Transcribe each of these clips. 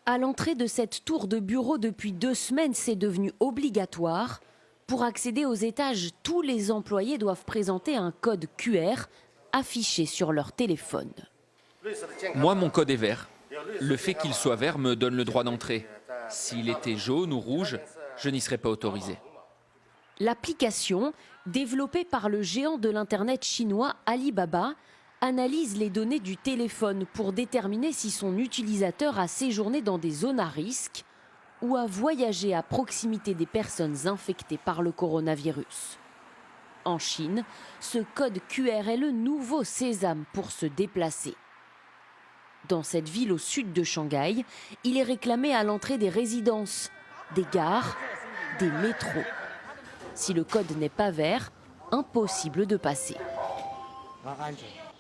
À l'entrée de cette tour de bureau depuis 2 semaines, c'est devenu obligatoire. Pour accéder aux étages, tous les employés doivent présenter un code QR affiché sur leur téléphone. Moi, mon code est vert. Le fait qu'il soit vert me donne le droit d'entrer. S'il était jaune ou rouge, je n'y serais pas autorisé. L'application, développée par le géant de l'Internet chinois Alibaba, analyse les données du téléphone pour déterminer si son utilisateur a séjourné dans des zones à risque ou a voyagé à proximité des personnes infectées par le coronavirus. En Chine, ce code QR est le nouveau sésame pour se déplacer. Dans cette ville au sud de Shanghai, il est réclamé à l'entrée des résidences, des gares, des métros. Si le code n'est pas vert, impossible de passer.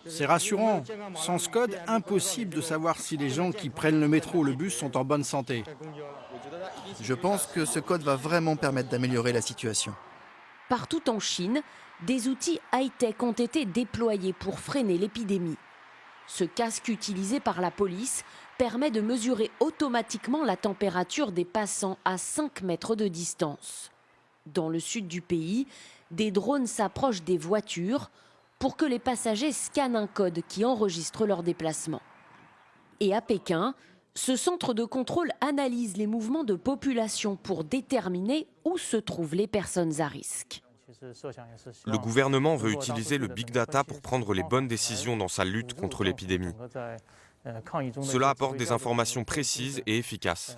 C'est rassurant. Sans ce code, impossible de savoir si les gens qui prennent le métro ou le bus sont en bonne santé. Je pense que ce code va vraiment permettre d'améliorer la situation. Partout en Chine, des outils high-tech ont été déployés pour freiner l'épidémie. Ce casque utilisé par la police permet de mesurer automatiquement la température des passants à 5 mètres de distance. Dans le sud du pays, des drones s'approchent des voitures pour que les passagers scannent un code qui enregistre leur déplacement. Et à Pékin, ce centre de contrôle analyse les mouvements de population pour déterminer où se trouvent les personnes à risque. Le gouvernement veut utiliser le big data pour prendre les bonnes décisions dans sa lutte contre l'épidémie. Cela apporte des informations précises et efficaces.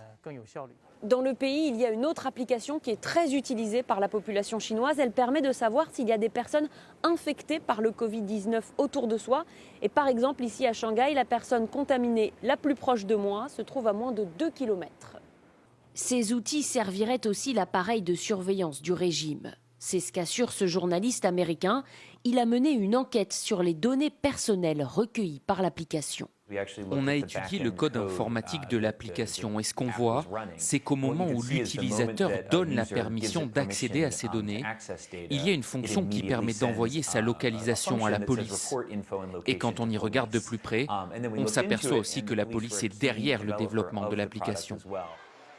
Dans le pays, il y a une autre application qui est très utilisée par la population chinoise. Elle permet de savoir s'il y a des personnes infectées par le Covid-19 autour de soi. Et par exemple, ici à Shanghai, la personne contaminée la plus proche de moi se trouve à moins de 2 km. Ces outils serviraient aussi l'appareil de surveillance du régime. C'est ce qu'assure ce journaliste américain. Il a mené une enquête sur les données personnelles recueillies par l'application. On a étudié le code informatique de l'application et ce qu'on voit, c'est qu'au moment où l'utilisateur donne la permission d'accéder à ces données, il y a une fonction qui permet d'envoyer sa localisation à la police. Et quand on y regarde de plus près, on s'aperçoit aussi que la police est derrière le développement de l'application.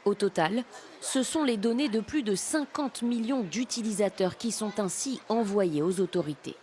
Au total, ce sont les données de plus de 50 millions d'utilisateurs qui sont ainsi envoyées aux autorités.